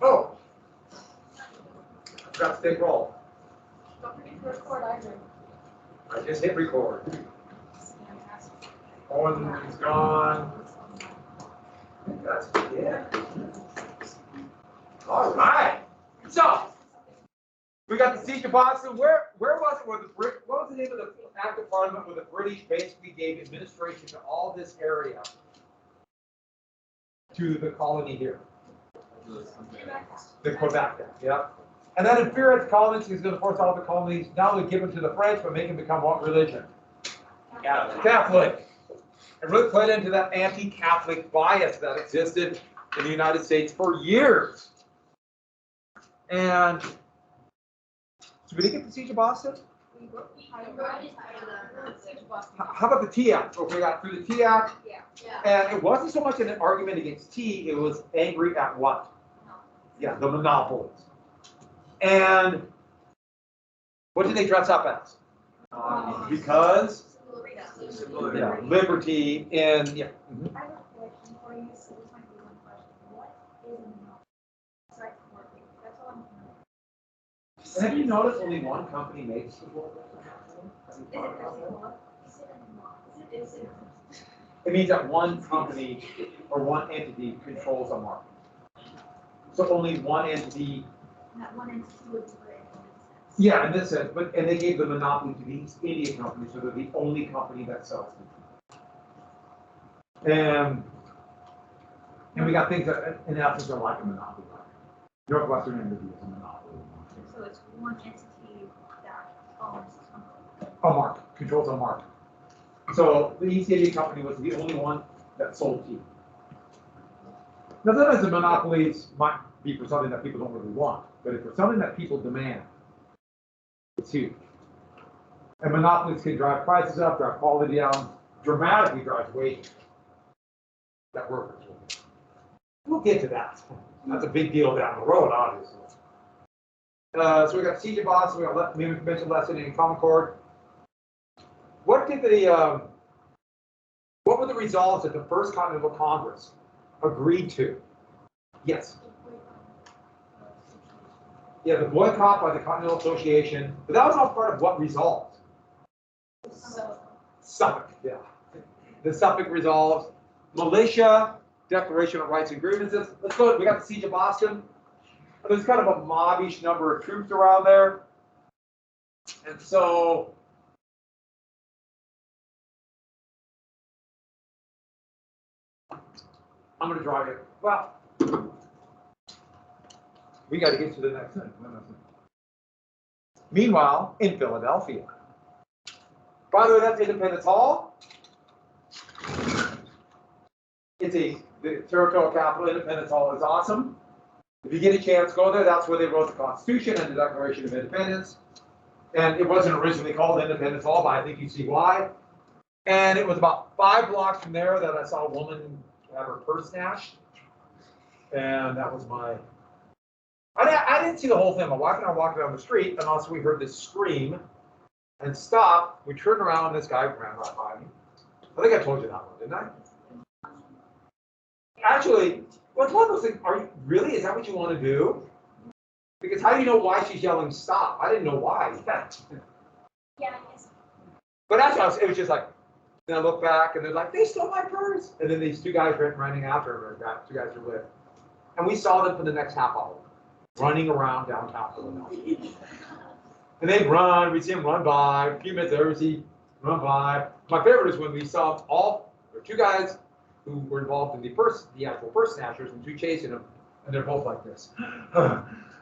Oh, got to take roll. Don't forget to record either. I just hit record. Owen is gone. That's yeah. All right. So we got the siege of Boston. Where was it? Where the what was the name of the act of Parliament where the British basically gave administration to all this area to the colony here? The Quebec, yeah. And then in fear of the colonies, he's going to force all the colonies not only give them to the French, but make them become what religion? Catholic. And really played into that anti-Catholic bias that existed in the United States for years. And so we didn't get the siege of Boston? How about the Tea Act? Okay, we got through the Tea Act. And it wasn't so much an argument against tea, it was angry at what? Yeah, the monopolies. And what did they dress up as? Because yeah, liberty and yeah. I have a question for you, so this might be one question. What is a monopoly? Sorry for working. That's all I'm And have you noticed only one company makes the world? It means that one company or one entity controls a market. So only one entity. That one entity would do it. Yeah, in this sense, but and they gave the monopoly to the East India Company, so they're the only company that sells it. And we got things that in essence are like a monopoly. Northwestern Energy is a monopoly. So it's one entity that owns something. A market, controls a market. So the East India Company was the only one that sold tea. Now sometimes the monopolies might be for something that people don't really want, but if for something that people demand, it's huge. And monopolies can drive prices up, drive quality down, dramatically drive wages that workers will get. We'll get to that. That's a big deal down the road, obviously. So we got siege of Boston, we got mentioned lesson in Concord. What did what were the resolves that the First Continental Congress agreed to? Yes. Yeah, the boycott by the Continental Association, but that was all part of what resolves? Suffolk, yeah. The Suffolk resolves, militia, Declaration of Rights and Grievances. Let's go, we got the siege of Boston. There's kind of a mobbish number of troops around there. And so, I'm going to draw it. Well, we got to get to the next thing. Meanwhile, in Philadelphia. By the way, that's Independence Hall. It's the territorial capital. Independence Hall is awesome. If you get a chance, go there. That's where they wrote the Constitution and the Declaration of Independence. And it wasn't originally called Independence Hall, but I think you see why. And it was about 5 blocks from there that I saw a woman have her purse snatched. And that was my... I didn't see the whole thing. My wife and I walked down the street, and also we heard this scream and stop. We turned around, and this guy ran right by me. I think I told you that one, didn't I? Actually, well, it's one of those things. Are you really? Is that what you want to do? Because how do you know why she's yelling stop? I didn't know why. Yeah, I guess. But actually, it was just like, then I look back, and they're like, they stole my purse. And then these 2 guys running after her, 2 guys were with. And we saw them for the next half hour, running around downtown Philadelphia. And they'd run, we'd see them run by, a few minutes there, we'd see run by. My favorite is when we saw there were 2 guys who were involved in the actual purse snatchers, and 2 chasing them, and they're both like this.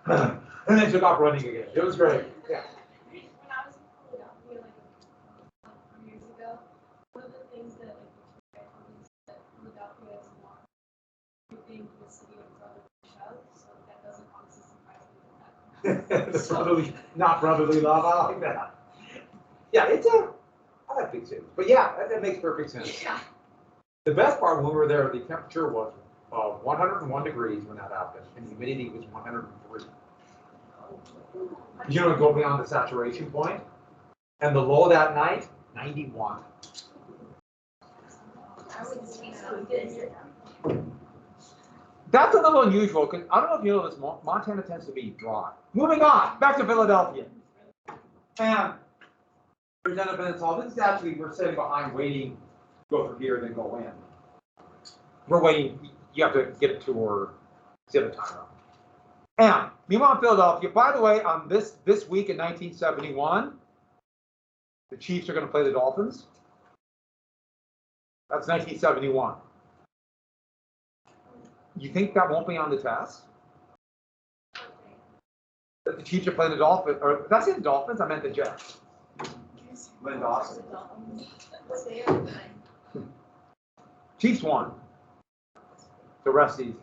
And they took off running again. It was great. Yeah. When I was in Philadelphia, like years ago, one of the things that Philadelphia is not everything the city of brotherly love, so that doesn't honestly surprise me. Not brotherly love. I like that. Yeah, I like big cities. But yeah, that makes perfect sense. Yeah. The best part when we were there, the temperature was 101 degrees when that happened, and the humidity was 103. You don't go beyond the saturation point, and the low that night, 91. I would say so good. That's a little unusual because I don't know if you know this, Montana tends to be dry. Moving on, back to Philadelphia. And there's Independence Hall. This is actually, we're sitting behind waiting, go through here, then go in. We're waiting, you have to get a tour, sit a time. And meanwhile in Philadelphia, by the way, on this week in 1971, the Chiefs are going to play the Dolphins. That's 1971. You think that won't be on the test? That the Chiefs are playing the Dolphins, or that's the Dolphins? I meant the Jets. Lynn Dawson. Chiefs won. The rest easy.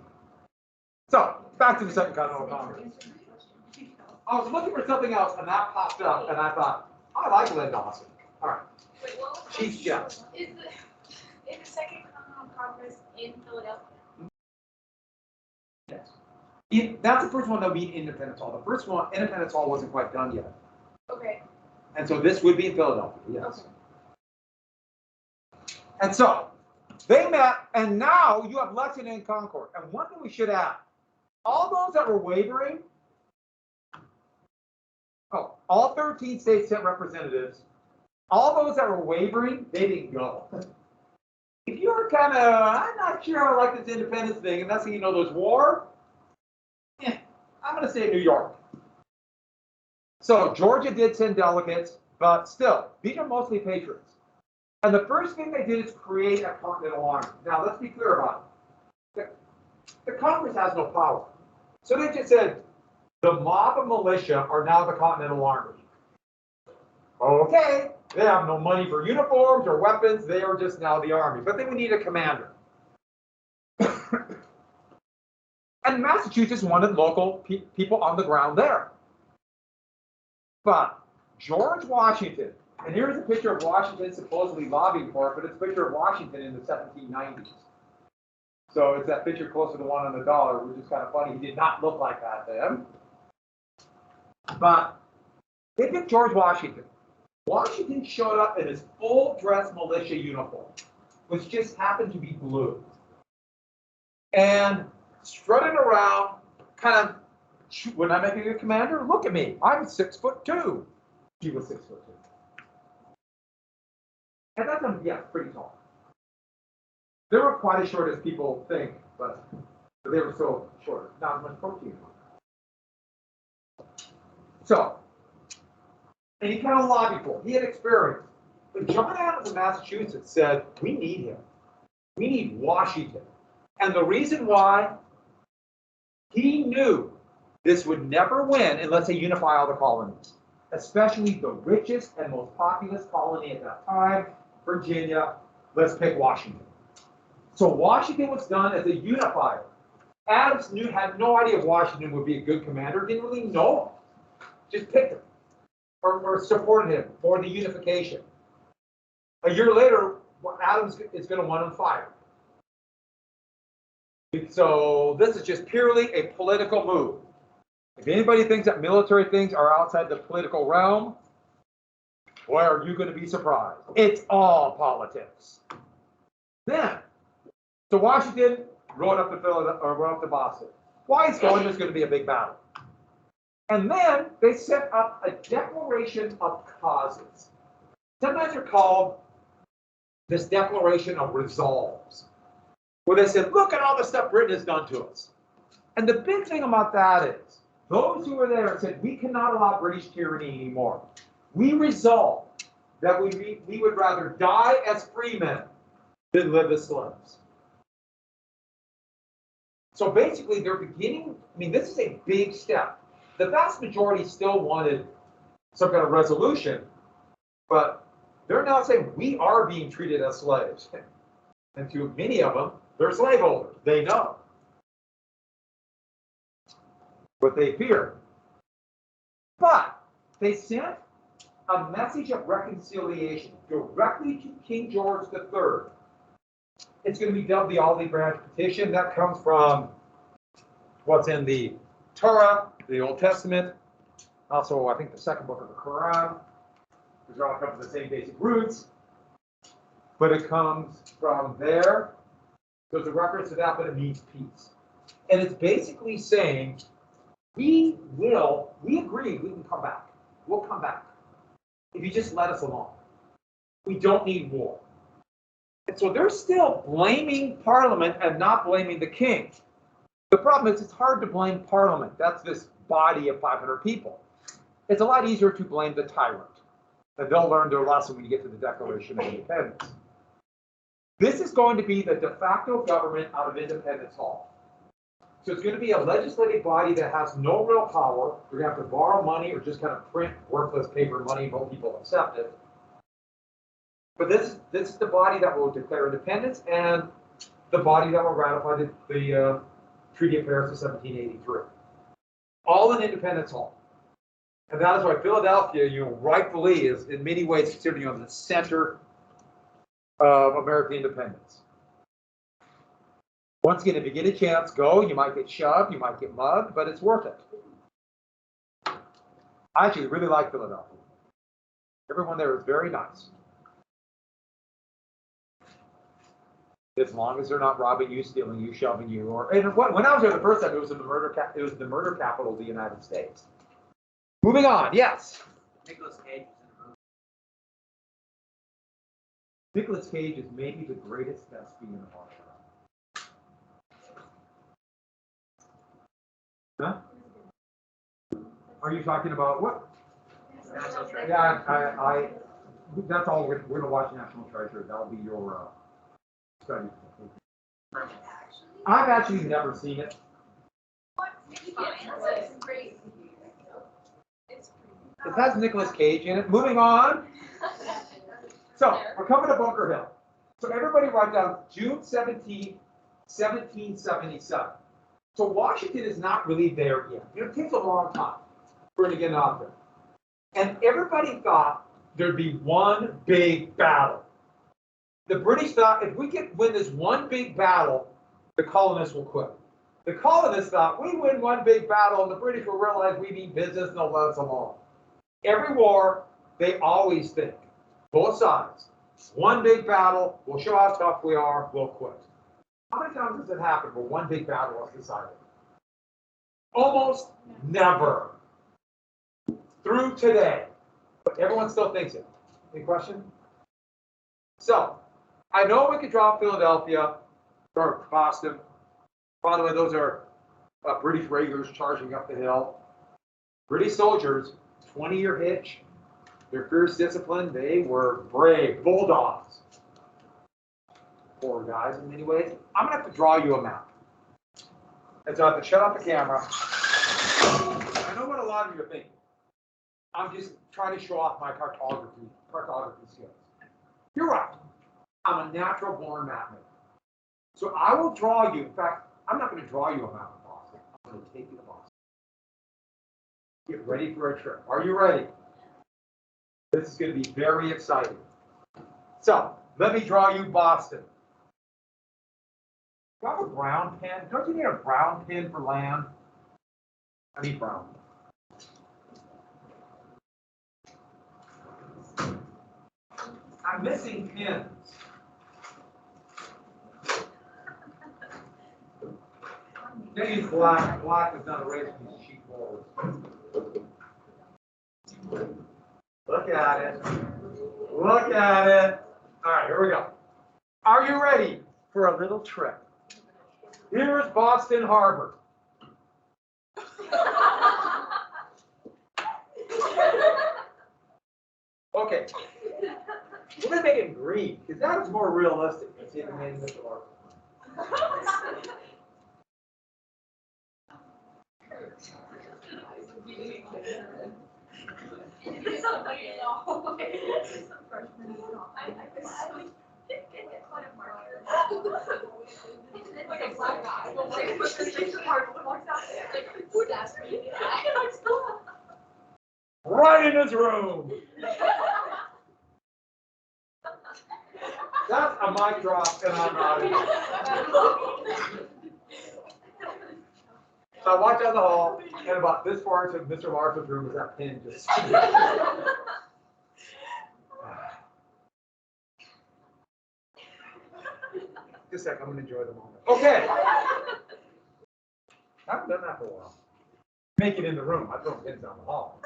So back to the Second Continental Congress. I was looking for something else, and that popped up, and I thought, I like Lynn Dawson. All right. Wait, what? Chiefs Jets. Is the Second Continental Congress in Philadelphia? Yes. That's the first one that we Independence Hall. The first one, Independence Hall wasn't quite done yet. Okay. And so this would be in Philadelphia, yes. Okay. And so they met, and now you have Lexington and Concord. And one thing we should add, all those that were wavering, all 13 states sent representatives. All those that were wavering, they didn't go. If you were kind of, I'm not sure I like this independence thing, and that's how you know there's war, I'm going to say New York. So Georgia did send delegates, but still, these are mostly patriots. And the first thing they did is create a Continental Army. Now, let's be clear about it. The Congress has no power. So they just said, the mob of militia are now the Continental Army. Okay, they have no money for uniforms or weapons. They are just now the Army. But then we need a commander. And Massachusetts wanted local people on the ground there. But George Washington, and here's a picture of Washington supposedly lobbying for it, but it's a picture of Washington in the 1790s. So it's that picture closer to one on the dollar, which is kind of funny. He did not look like that then. But they picked George Washington. Washington showed up in his full dress militia uniform, which just happened to be blue. And strutting around, kind of, when I make a good commander, look at me. I'm 6'2". He was 6'2". At that time, yeah, pretty tall. They weren't quite as short as people think, but they were still shorter. Not as much protein. So, and he kind of lobbied for it. He had experience. But John Adams of Massachusetts said, we need him. We need Washington. And the reason why, he knew this would never win unless they unify all the colonies, especially the richest and most populous colony at that time, Virginia. Let's pick Washington. So Washington was done as a unifier. Adams had no idea if Washington would be a good commander, didn't really know him. Just picked him or supported him for the unification. A year later, Adams is going to want him fired. So this is just purely a political move. If anybody thinks that military things are outside the political realm, boy, are you going to be surprised. It's all politics. Then, so Washington rode up to Philadelphia, or rode up to Boston. Why he's going, there's going to be a big battle. And then they set up a declaration of causes. Sometimes they're called this Declaration of Resolves, where they said, look at all the stuff Britain has done to us. And the big thing about that is, those who were there said, we cannot allow British tyranny anymore. We resolve that we would rather die as free men than live as slaves. So basically, they're beginning, I mean, this is a big step. The vast majority still wanted some kind of resolution, but they're now saying we are being treated as slaves. And to many of them, they're slaveholders. They know. But they fear. But they sent a message of reconciliation directly to King George III. It's going to be dubbed the Olive Branch Petition. That comes from what's in the Torah, the Old Testament, also I think the second book of the Quran. These all come from the same basic roots, but it comes from there. There's a reference to that, but it means peace. And it's basically saying, we agree we can come back. We'll come back. If you just let us alone. We don't need war. And so they're still blaming Parliament and not blaming the king. The problem is it's hard to blame Parliament. That's this body of 500 people. It's a lot easier to blame the tyrant. And they'll learn their lesson when you get to the Declaration of Independence. This is going to be the de facto government out of Independence Hall. So it's going to be a legislative body that has no real power. We're going to have to borrow money or just kind of print worthless paper money and hope people accept it. But this is the body that will declare independence and the body that will ratify the Treaty of Paris of 1783. All in Independence Hall. And that is why Philadelphia, rightfully is in many ways considered, the center of American independence. Once again, if you get a chance, go. You might get shoved, you might get mugged, but it's worth it. I actually really like Philadelphia. Everyone there is very nice. As long as they're not robbing you, stealing you, shoving you, when I was there the first time, it was the murder capital of the United States. Moving on, yes. Nicolas Cage is in the movie. Nicolas Cage is maybe the greatest thespian of all time. Huh? Are you talking about what? National Treasure. Yeah, that's all. We're going to watch National Treasure. That'll be your study. I've actually never seen it. It has Nicolas Cage in it. Moving on. So we're coming to Bunker Hill. So everybody write down June 17, 1777. So Washington is not really there yet. It takes a long time for it to get out there. And everybody thought there'd be one big battle. The British thought if we can win this one big battle, the colonists will quit. The colonists thought we win one big battle and the British will realize we mean business and they'll let us alone. Every war, they always think, both sides, one big battle, we'll show how tough we are, we'll quit. How many times has it happened where one big battle was decided? Almost never. Through today. But everyone still thinks it. Any question? So, I know we could drop Philadelphia or Boston. By the way, those are British regulars charging up the hill. British soldiers, 20-year hitch. Their fierce discipline, they were brave, bulldogs. Poor guys in many ways. I'm going to have to draw you a map. And so I have to shut off the camera. I know what a lot of you are thinking. I'm just trying to show off my cartography skills. You're right. I'm a natural-born map maker. So I will draw you. In fact, I'm not going to draw you a map of Boston. I'm going to take you to Boston. Get ready for a trip. Are you ready? This is going to be very exciting. So let me draw you Boston. Do you have a brown pen? Don't you need a brown pen for land? I need brown. I'm missing pins. They use black. Black is not erasing these sheet forward. Look at it. Look at it. All right, here we go. Are you ready for a little trip? Here's Boston Harbor. Okay. We're going to make it green, because that is more realistic than seeing the main Mr. Harbor. Right in his room. That's a mic drop, and I'm out of here. So I walked down the hall, and about this far into Mr. Marshall's room was that pin just. Just a sec, I'm going to enjoy the moment. Okay. I haven't done that for a while. Make it in the room. I throw pins down the hall.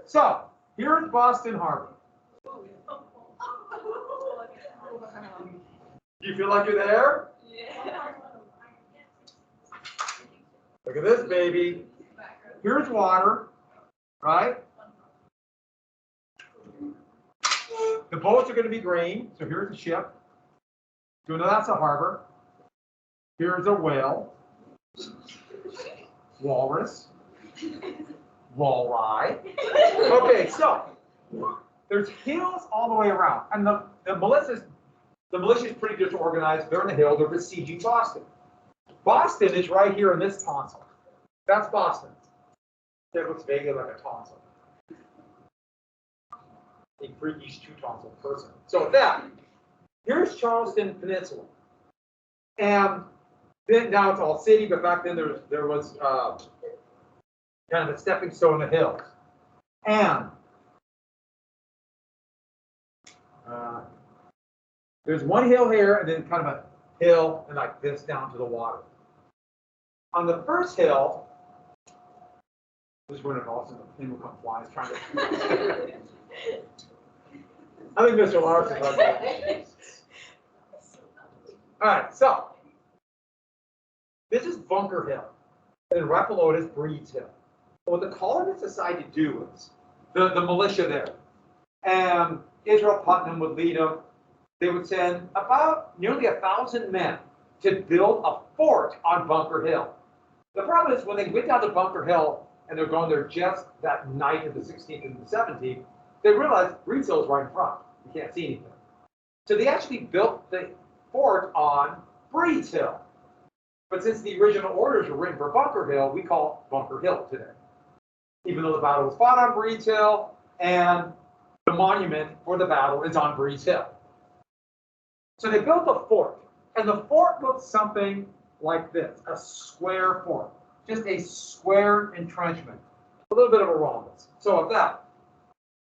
So, here is Boston Harbor. Do you feel like you're there? Yeah. Look at this, baby. Here's water, right? The boats are going to be green. So here's the ship. So now that's a harbor. Here's a whale. Walrus. Walleye. Okay, so there's hills all the way around. And the militia is pretty disorganized. They're in the hill. They're besieging Boston. Boston is right here in this tonsil. That's Boston. That looks vaguely like a tonsil. A freakish two-tonsil person. So with that, here's Charleston Peninsula. And then now it's all city, but back then there was kind of a stepping stone in the hills. And there's one hill here, and then kind of a hill, and like this down to the water. On the first hill, this one also the thing will come flies trying to. I think Mr. Larson like that. All right, so this is Bunker Hill, and right below it is Breed's Hill. What the colonists decided to do is the militia there, and Israel Putnam would lead them. They would send about nearly 1,000 men to build a fort on Bunker Hill. The problem is when they went down to Bunker Hill and they're going there just that night of the 16th and the 17th, they realized Breed's Hill is right in front. You can't see anything. So they actually built the fort on Breed's Hill. But since the original orders were written for Bunker Hill, we call it Bunker Hill today. Even though the battle was fought on Breed's Hill and the monument for the battle is on Breed's Hill. So they built a fort, and the fort looked something like this, a square fort, just a square entrenchment, a little bit of a rhombus. So with that,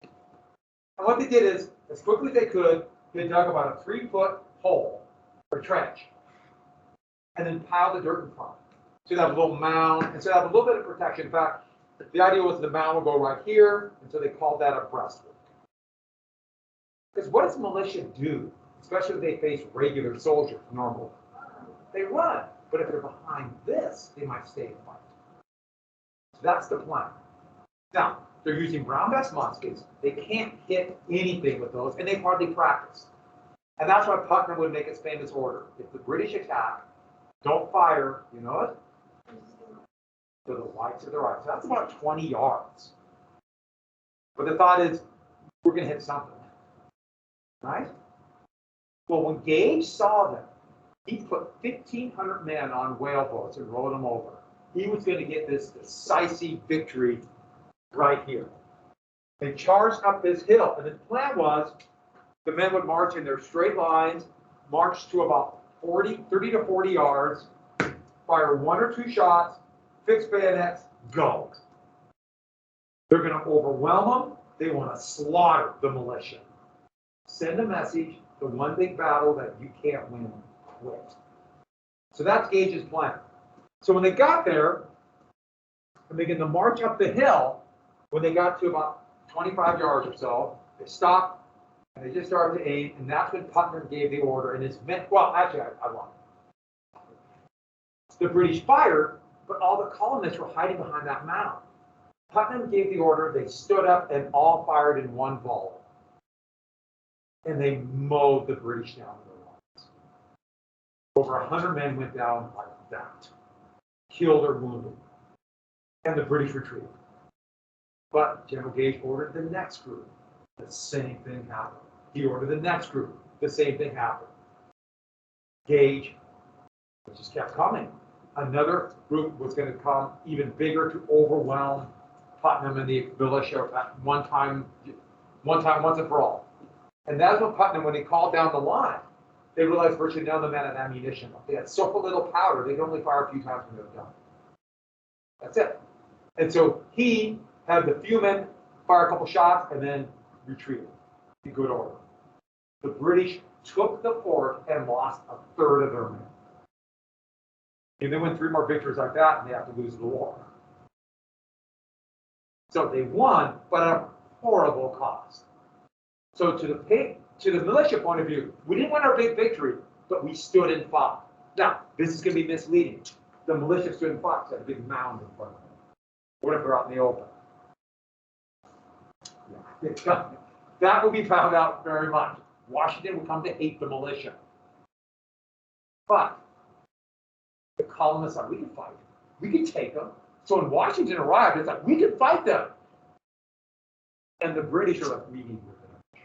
and what they did is, as quickly as they could, they dug about a 3-foot hole or trench, and then piled the dirt in front. So you have a little mound, and so you have a little bit of protection. In fact, the idea was the mound would go right here, and so they called that a breastwork. Because what does militia do, especially if they face regular soldiers normally? They run. But if they're behind this, they might stay and fight. So that's the plan. Now, they're using brown bess muskets. They can't hit anything with those, and they hardly practice. And that's why Putnam would make his famous order. If the British attack, don't fire, you know it? To the right to the right. So that's about 20 yards. But the thought is, we're going to hit something. Right? Well, when Gage saw them, he put 1,500 men on whale boats and rowed them over. He was going to get this decisive victory right here. They charged up this hill, and the plan was the men would march in their straight lines, march to about 30 to 40 yards, fire 1 or 2 shots, fix bayonets, go. They're going to overwhelm them. They want to slaughter the militia. Send a message, the one big battle that you can't win, quit. So that's Gage's plan. So when they got there, and began to march up the hill, when they got to about 25 yards or so, they stopped, and they just started to aim, and that's when Putnam gave the order, and his men, well, actually, I lied. The British fired, but all the colonists were hiding behind that mound. Putnam gave the order, they stood up, and all fired in one volley. And they mowed the British down to their lines. Over 100 men went down like that, killed or wounded, and the British retreated. But General Gage ordered the next group. The same thing happened. He ordered the next group. The same thing happened. Gage just kept coming. Another group was going to come even bigger to overwhelm Putnam and the militia at once and for all. And that's what Putnam, when he called down the line, they realized virtually none of them had ammunition. They had so little powder, they could only fire a few times when they were done. That's it. And so he had the few men fire a couple shots and then retreated in good order. The British took the fort and lost a third of their men. If they win 3 more victories like that, and they have to lose the war. So they won, but at a horrible cost. So to the militia point of view, we didn't win our big victory, but we stood and fought. Now, this is going to be misleading. The militia stood and fought, so had a big mound in front of them. What if they're out in the open? Yeah. That will be found out very much. Washington will come to hate the militia. But the colonists are, we can fight them. We can take them. So when Washington arrived, it's like, we can fight them. And the British are like, we need with them.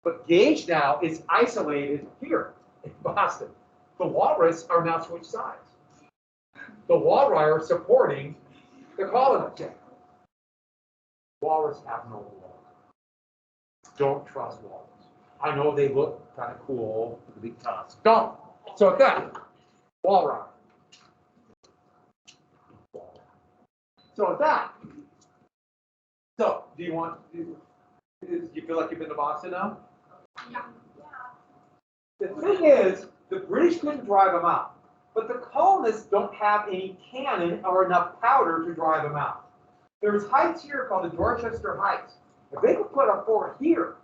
But Gage now is isolated here in Boston. The Walrus are now switched sides. The Walrus are supporting the colonists. Walrus have no law. Don't trust Walrus. I know they look kind of cool with the big tusks. Don't. So at that, Walrus. So at that. So do you feel like you've been to Boston now? Yeah. The thing is, the British couldn't drive them out. But the colonists don't have any cannon or enough powder to drive them out. There's heights here called the Dorchester Heights. If they could put a fort here,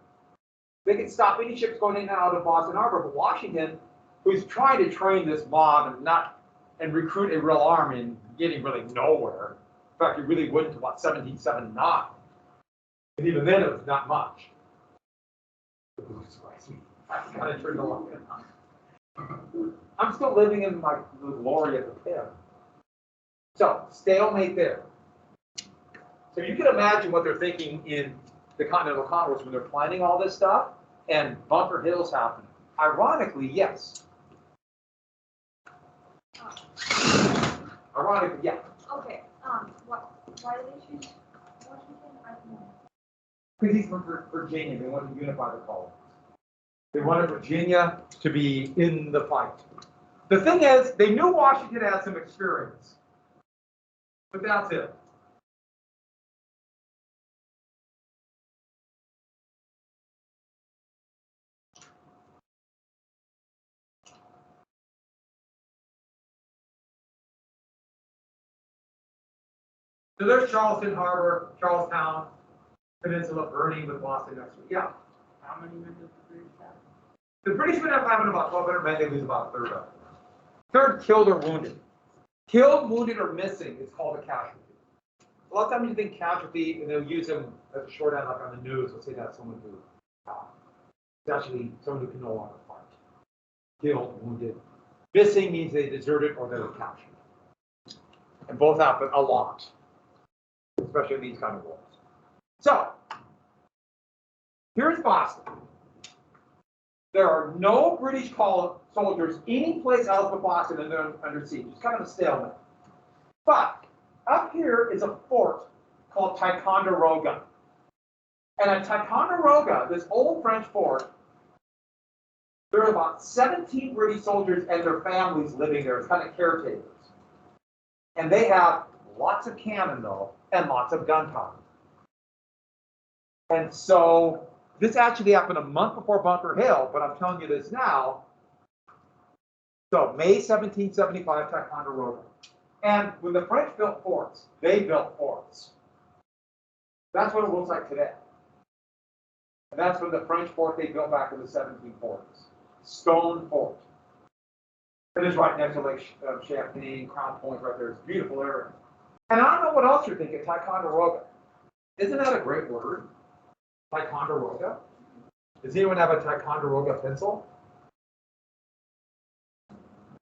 they could stop any ships going in and out of Boston Harbor. But Washington, who's trying to train this mob and recruit a real army and getting really nowhere. In fact, he really wouldn't until about 1779. And even then, it was not much. I kind of turned the light on. I'm still living in the glory of the pen. So, stalemate there. So you can imagine what they're thinking in the Continental Congress when they're planning all this stuff, and Bunker Hill's happening. Ironically, yes. Ironically, yeah. Okay, why did they choose Washington? I don't know. Because he's from Virginia, they want to unify the colonies. They wanted Virginia to be in the fight. The thing is, they knew Washington had some experience. But that's it. So there's Charleston Harbor, Charlestown, Peninsula burning with Boston next week. Yeah. How many men did the British have? The British would have having about 1,200 men, they lose about a third of them. Third, killed or wounded. Killed, wounded, or missing is called a casualty. A lot of times you think casualty, and they'll use them as a shorthand, like on the news. They'll say that's someone who it's actually someone who can no longer fight. Killed, wounded. Missing means they deserted or they were captured. And both happen a lot, especially in these kind of wars. So, here's Boston. There are no British soldiers any place else but Boston, and they're under siege. It's kind of a stalemate. But up here is a fort called Ticonderoga. And at Ticonderoga, this old French fort, there are about 17 British soldiers and their families living there. It's kind of caretakers. And they have lots of cannon, though, and lots of gunpowder. And so this actually happened a month before Bunker Hill, but I'm telling you this now. So May 1775, Ticonderoga. And when the French built forts, they built forts. That's what it looks like today. And that's from the French fort they built back in the 1740s. Stone fort. It is right next to Lake Champlain, Crown Point right there. It's a beautiful area. And I don't know what else you're thinking, Ticonderoga. Isn't that a great word? Ticonderoga? Does anyone have a Ticonderoga pencil?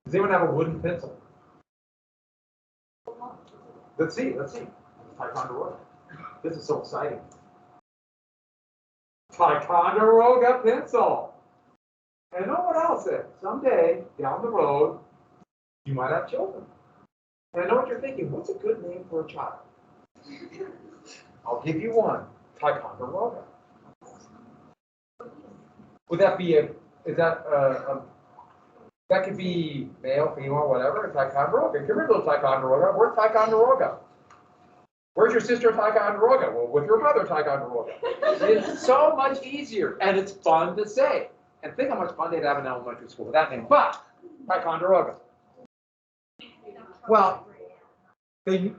Does anyone have a wooden pencil? Let's see. Ticonderoga. This is so exciting. Ticonderoga pencil. And know what else is? Someday, down the road, you might have children. And I know what you're thinking. What's a good name for a child? I'll give you one. Ticonderoga. Would that be that could be male, female, whatever, Ticonderoga. Come here, little Ticonderoga. Where's Ticonderoga? Where's your sister Ticonderoga? Well, with your brother Ticonderoga. It's so much easier, and it's fun to say. And think how much fun they'd have in elementary school with that name. But Ticonderoga. Well, they,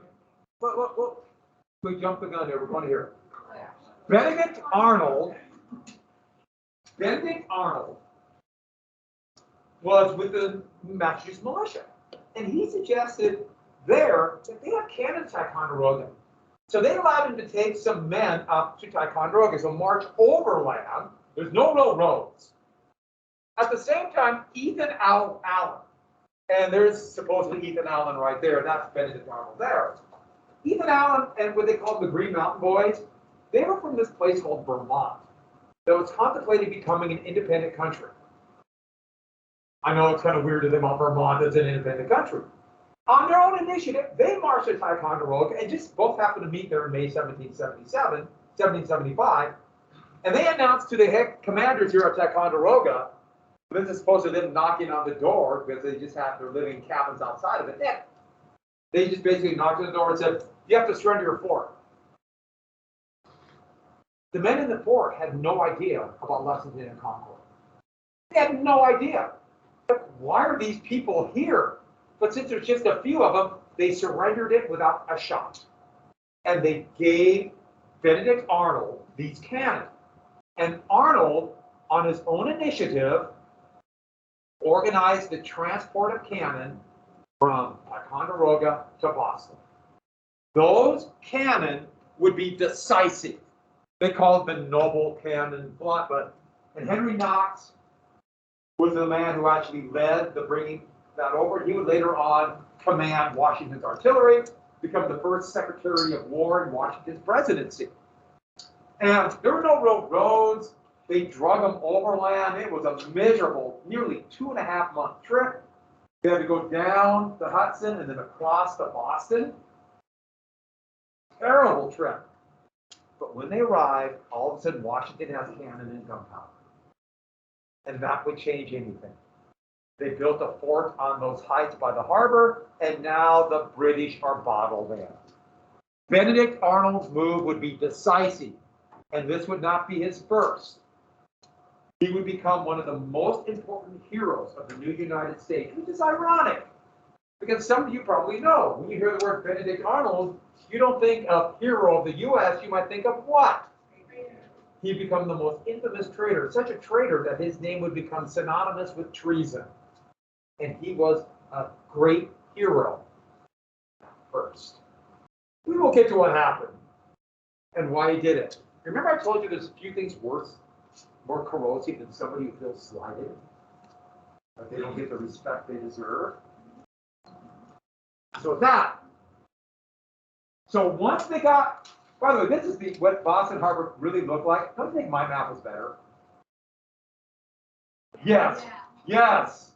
we jumped the gun there, we're going to hear it. Benedict Arnold was with the Massachusetts militia. And he suggested there that they have cannon at Ticonderoga. So they allowed him to take some men up to Ticonderoga, so march overland. There's no real roads. At the same time, Ethan Allen, and there's supposedly Ethan Allen right there, that's Benedict Arnold there. Ethan Allen and what they called the Green Mountain Boys, they were from this place called Vermont that was contemplating becoming an independent country. I know it's kind of weird to them on Vermont as an independent country. On their own initiative, they marched to Ticonderoga and just both happened to meet there in May 1775, and they announced to the head commanders here at Ticonderoga, this is supposed to them knocking on the door because they just have their living cabins outside of it. They just basically knocked on the door and said, you have to surrender your fort. The men in the fort had no idea about Lexington and Concord. They had no idea. But why are these people here? But since there's just a few of them, they surrendered it without a shot. And they gave Benedict Arnold these cannon. And Arnold, on his own initiative, organized the transport of cannon from Ticonderoga to Boston. Those cannon would be decisive. They called the noble cannon blunt, and Henry Knox was the man who actually led the bringing that over. He would later on command Washington's artillery, become the first Secretary of War in Washington's presidency. And there were no real roads. They drug them overland. It was a miserable, nearly 2.5-month trip. They had to go down the Hudson and then across to Boston. Terrible trip. But when they arrived, all of a sudden Washington has cannon and gunpowder. And that would change anything. They built a fort on those heights by the harbor, and now the British are bottled in. Benedict Arnold's move would be decisive, and this would not be his first. He would become one of the most important heroes of the new United States, which is ironic, because some of you probably know, when you hear the word Benedict Arnold, you don't think of hero of the U.S., you might think of what? He'd become the most infamous traitor, such a traitor that his name would become synonymous with treason. And he was a great hero first. We will get to what happened and why he did it. Remember I told you there's a few things worse, more corrosive than somebody who feels slighted, that they don't get the respect they deserve. So once they got, by the way, this is what Boston Harbor really looked like. Don't you think my map was better? Yes, yes.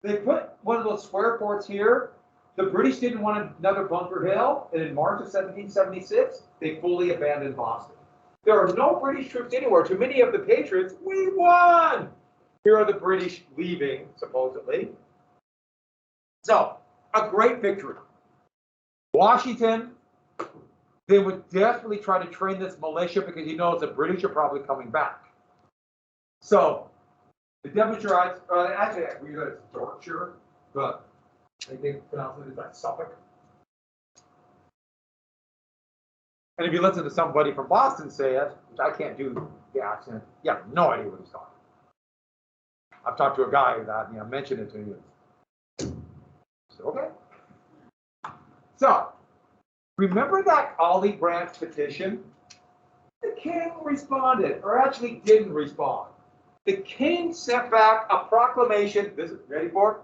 They put one of those square forts here. The British didn't want another Bunker Hill, and in March of 1776, they fully abandoned Boston. There are no British troops anywhere. To many of the patriots, we won! Here are the British leaving, supposedly. So, a great victory. Washington, they would desperately try to train this militia because he knows the British are probably coming back. So, the Devonshire, actually, we got Yorkshire, but they pronounce it as like Suffolk. And if you listen to somebody from Boston say it, which I can't do the accent, you have no idea what he's talking. I've talked to a guy that mentioned it to you. So, okay. So, remember that Olive Branch petition? The king responded, or actually didn't respond. The king sent back a proclamation, this is ready for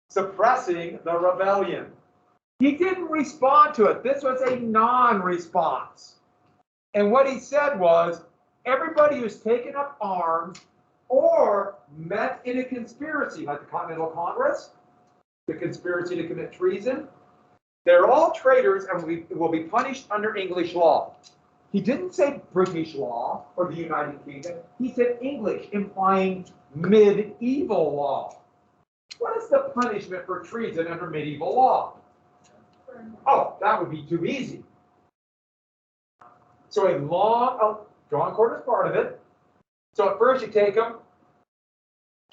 suppressing the rebellion. He didn't respond to it. This was a non-response. And what he said was, everybody who's taken up arms or met in a conspiracy, like the Continental Congress, the conspiracy to commit treason, they're all traitors and will be punished under English law. He didn't say British law or the United Kingdom. He said English, implying medieval law. What is the punishment for treason under medieval law? Oh, that would be too easy. So a long, drawn court is part of it. So at first you take them,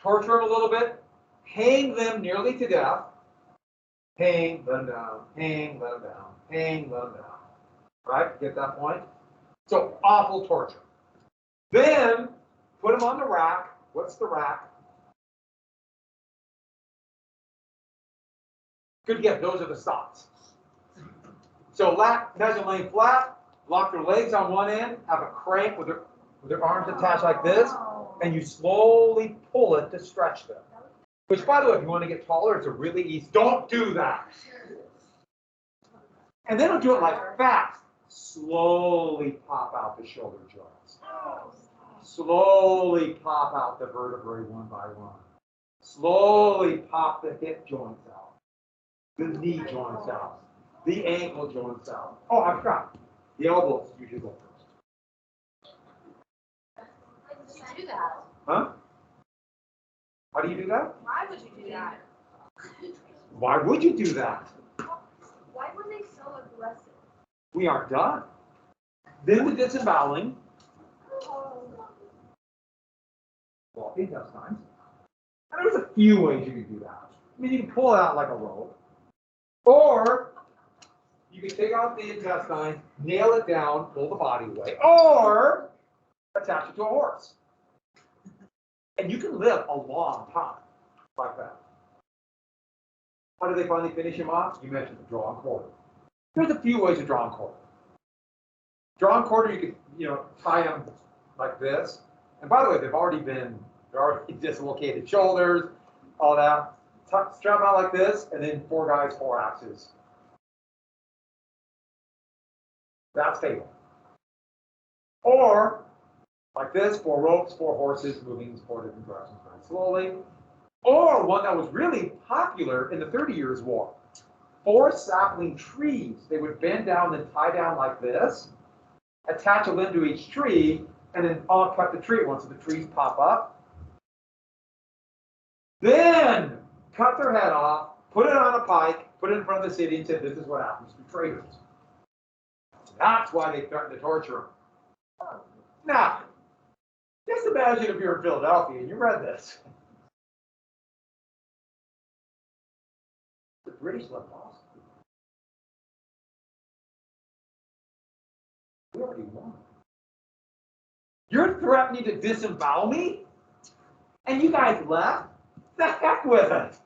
torture them a little bit, hang them nearly to death, hang them down, hang them down, hang them down. Right? Get that point? So awful torture. Then put them on the rack. What's the rack? Good guess. Those are the stocks. So imagine laying flat, lock their legs on one end, have a crank with their arms attached like this, and you slowly pull it to stretch them. Which, by the way, if you want to get taller, it's a really easy. Don't do that. And then don't do it like fast. Slowly pop out the shoulder joints. Slowly pop out the vertebrae one by one. Slowly pop the hip joints out. The knee joints out. The ankle joints out. Oh, I forgot. The elbows usually go first. Why would you do that? Huh? How do you do that? Why would you do that? Why would you do that? Why were they so aggressive? We aren't done. Then the disemboweling. Well, intestines. And there's a few ways you can do that. I mean, you can pull it out like a rope. Or you can take out the intestine, nail it down, pull the body away, or attach it to a horse. And you can live a long time like that. How do they finally finish him off? You mentioned the draw and quarter. There's a few ways to draw and quarter. Draw and quarter, you can, tie them like this. And by the way, they're already dislocated shoulders, all that. Strap out like this, and then 4 guys, 4 axes. That's fatal. Or, like this, 4 ropes, 4 horses, moving 4 different directions very slowly. Or one that was really popular in the 30 Years' War. 4 sapling trees. They would bend down and tie down like this, attach a limb to each tree, and then all cut the tree at once so the trees pop up. Then cut their head off, put it on a pike, put it in front of the city, and said, "This is what happens to traitors." That's why they threatened to torture them. Now, just imagine if you're in Philadelphia and you read this. The British left Boston. We already won. You're threatening to disembowel me? And you guys left? The heck with it.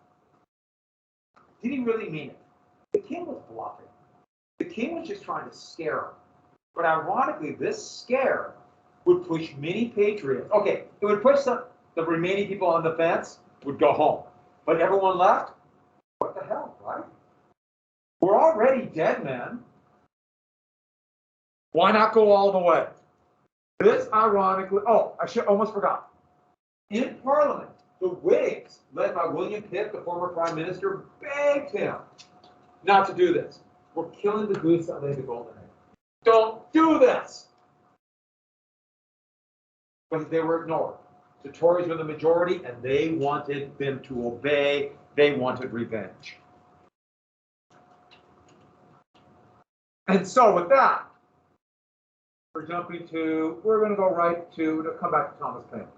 He didn't really mean it. The king was bluffing. The king was just trying to scare him. But ironically, this scare would push many patriots. Okay, it would push the remaining people on the fence would go home. But everyone left? What the hell, right? We're already dead men. Why not go all the way? This ironically, I almost forgot. In Parliament, the Whigs, led by William Pitt, the former Prime Minister, begged him not to do this. We're killing the goose that laid the golden egg. Don't do this! But they were ignored. The Tories were the majority, and they wanted them to obey. They wanted revenge. And so with that, we're going to go right to come back to Thomas Paine.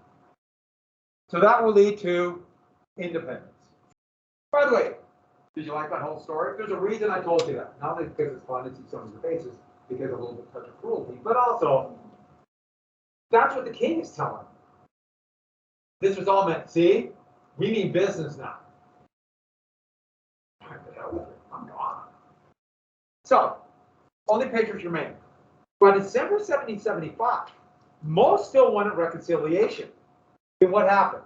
So that will lead to independence. By the way, did you like that whole story? There's a reason I told you that. Not only because it's fun to see some of your faces, because of a little bit touch of cruelty, but also, that's what the king is telling. This was all meant, see? We mean business now. What the hell with it? I'm gone. So, only patriots remain. By December 1775, most still wanted reconciliation. And what happened?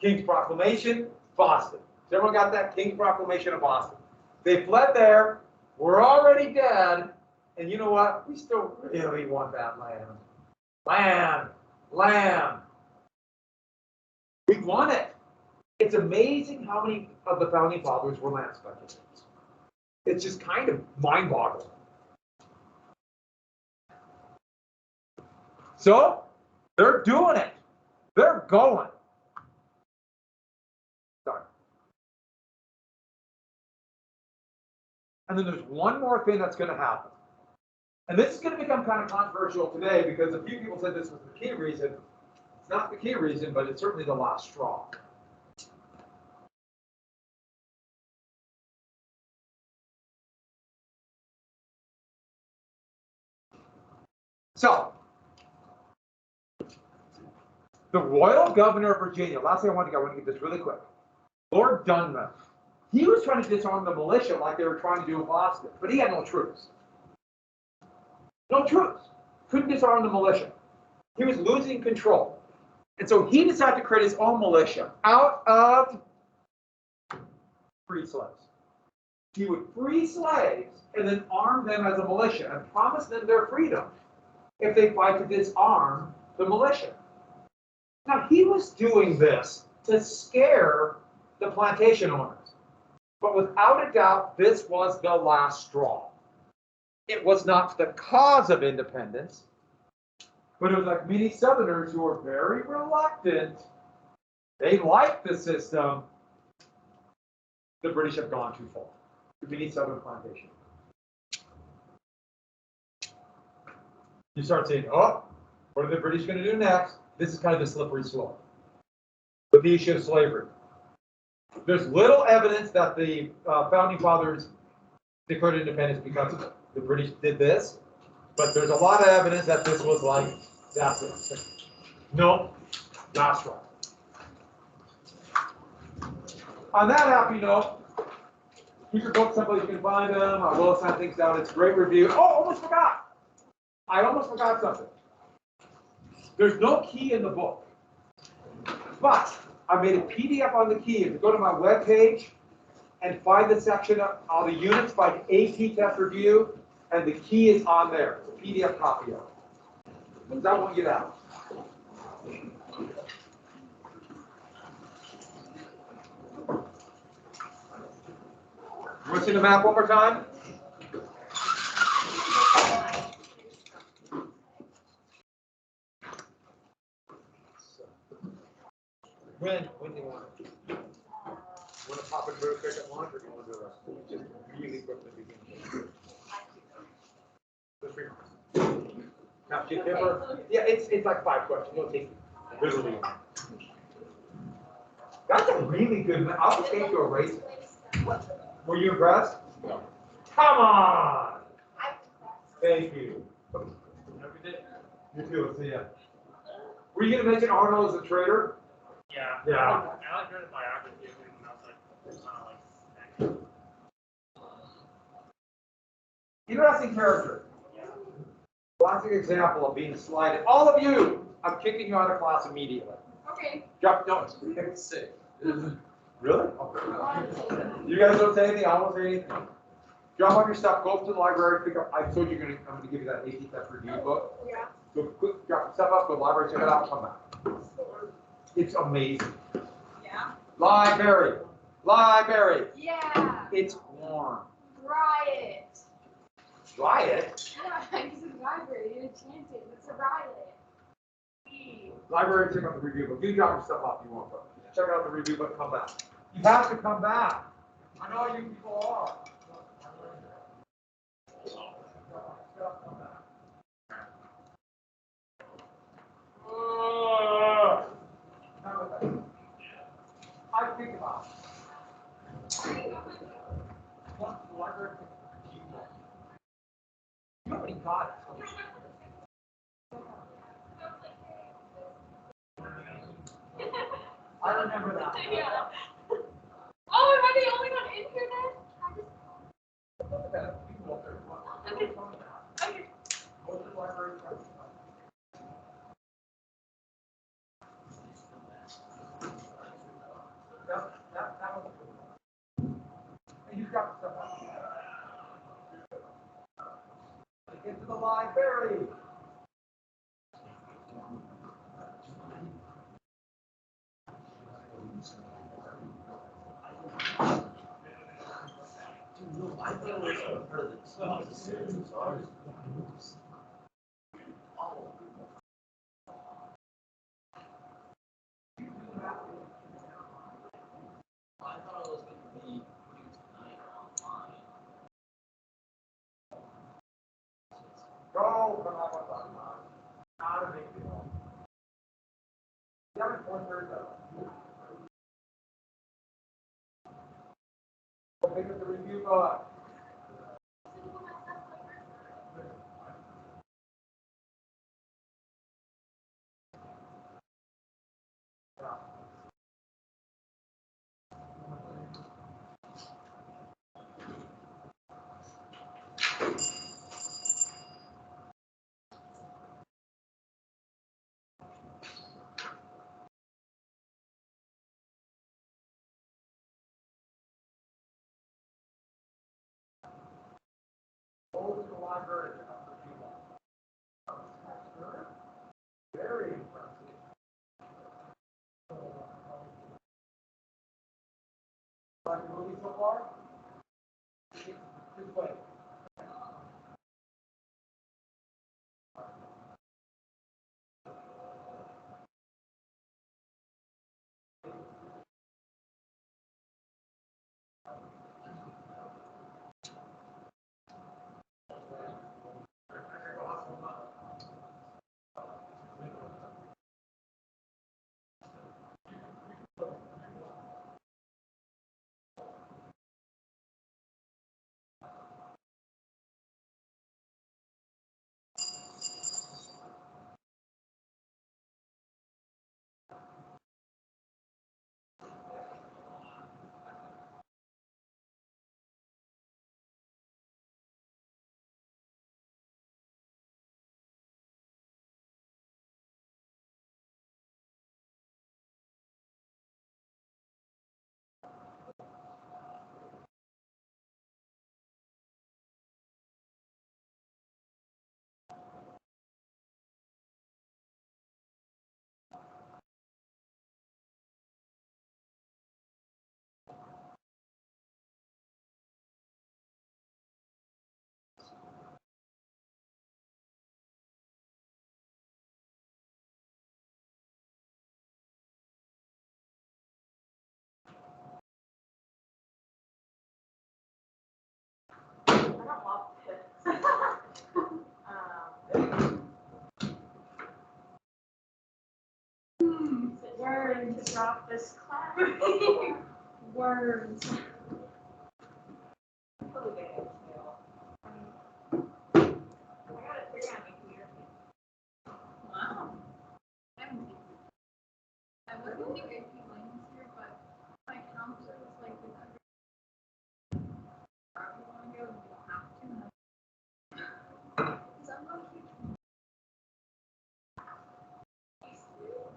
King's Proclamation, Boston. Has everyone got that? King's Proclamation of Boston. They fled there. We're already dead. And you know what? We still really want that land. Land. We want it. It's amazing how many of the founding fathers were land speculators. It's just kind of mind-boggling. So, they're doing it. They're going. Sorry. And then there's one more thing that's going to happen. And this is going to become kind of controversial today because a few people said this was the key reason. It's not the key reason, but it's certainly the last straw. So, the royal governor of Virginia, last thing I want to get this really quick. Lord Dunmore, he was trying to disarm the militia like they were trying to do in Boston, but he had no troops. No troops. Couldn't disarm the militia. He was losing control. And so he decided to create his own militia out of free slaves. He would free slaves and then arm them as a militia and promise them their freedom if they fight to disarm the militia. Now, he was doing this to scare the plantation owners. But without a doubt, this was the last straw. It was not the cause of independence, but it was like many Southerners who were very reluctant. They liked the system. The British have gone too far. Many Southern plantations. You start saying, oh, what are the British going to do next? This is kind of the slippery slope with the issue of slavery. There's little evidence that the founding fathers declared independence because the British did this, but there's a lot of evidence that this was like, that's it. No, last one. On that happy note, keep your books someplace you can find them. I will send things down. It's a great review. Oh, almost forgot. I almost forgot something. There's no key in the book, but I made a PDF on the key. If you go to my webpage and find the section of all the units by the AP test review, and the key is on there. It's a PDF copy of it. That won't get out. You want to see the map one more time? When do you want it? Want to pop it real quick at lunch, or do you want to do it just really quick at the beginning? Now, do you ever? Yeah, it's like 5 questions. It'll take literally. That's a really good map. I'll take you a race. Were you impressed? No. Come on! Thank you. You too. See ya. Were you going to mention Arnold as a traitor? Yeah. Yeah. I like read a biography of him, and I was like, it's kind of like, Interesting character. yeah. Classic example of being slighted. All of you, I'm kicking you out of class immediately. Okay. Drop, no, it's sick. Really? Okay. You guys don't say anything, I won't say anything. Drop off your stuff, go up to the library, pick up, I told you I'm gonna give you that AP test review book. Yeah. So quick, drop your stuff up, go to the library, check it out, come back. It's amazing. Yeah. Library. Library. Yeah. It's warm. Riot. Riot? Yeah, this is library. You're enchanted. It's a riot. Library, check out the review book. You drop your stuff off if you want, but check out the review book, come back. You have to come back. I know you people are. I think about it. What library do you want? You already got it. I remember that. Yeah. Oh, am I the only one in here then? Okay. Okay. You've got stuff. Get to the library. I thought it was part of the series. I thought it was going to be putting tonight online. Go, come on. Not a big deal. You haven't won third though. Go pick up the review book. Go to the library and up for very impressive. Like the movie so far? Just wait. I don't love this. Learn to drop this class. Worms. I got a 3 on my computer. Wow. I was going to do AP lines here, but my counselor was like, if you want to go, you don't have to. Because I'm going to keep.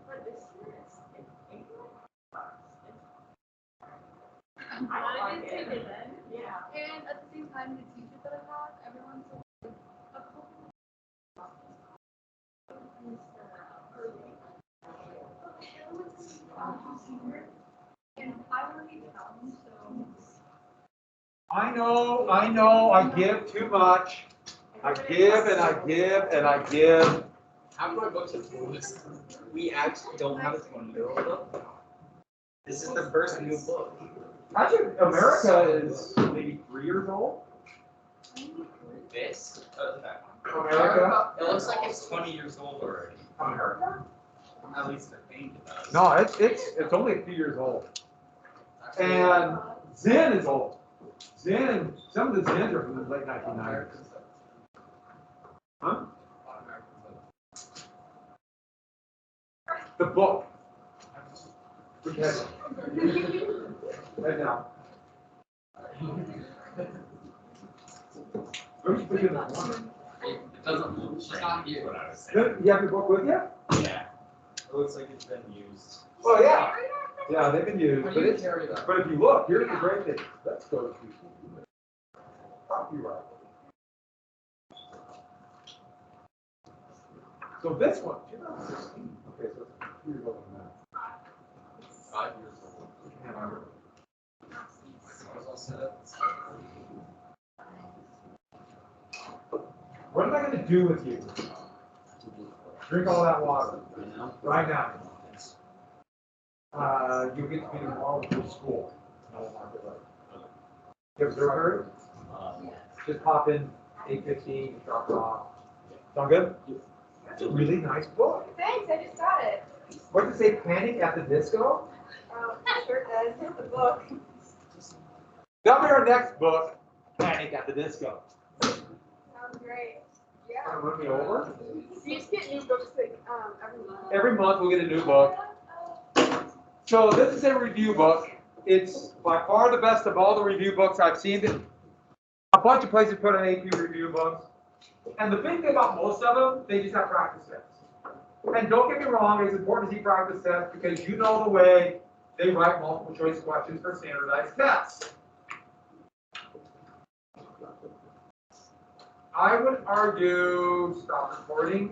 For this year, it's English. I wanted to take it then. Yeah. And at the same time, the teacher that I have, everyone's like a couple and I want to be found, so. I know, I give too much. I give and I give and I give. Half my books are closed. We actually don't have a tornado book. This is the first new book. Actually, America is maybe 3 years old. This? America? It looks like it's 20 years old already. America? At least the paint does. No, it's only a few years old. And Zen is old. Zen, some of the Zens are from the late 1990s. Huh? The book. Which has right now. Where's the good one? It doesn't look, she's not here. What I was saying. Good, you have your book with you? Yeah. It looks like it's been used. Oh, yeah. Yeah, they've been used, How but do you it's, carry that? but if you look, here's the great thing. Let's go to copyright. So this one, 2016. Okay, so it's a few years older than that. 5 years old. Can't remember. I was all set up. What am I going to do with you? Drink all that water right now. You'll get to be involved with your school. You have observatory? Just pop in 8:15, drop it off. Sound good? It's a really nice book. Thanks, I just got it. What does it say, Panic at the Disco? It sure does. Here's the book. That'll be our next book, Panic at the Disco. Sounds great. Yeah. Want to run me over? You just get new books like every month. Every month we'll get a new book. So this is a review book. It's by far the best of all the review books I've seen. A bunch of places put on AP review books. And the big thing about most of them, they just have practice tests. And don't get me wrong, it's important to see practice tests because you know the way they write multiple choice questions for standardized tests. I would argue stop recording.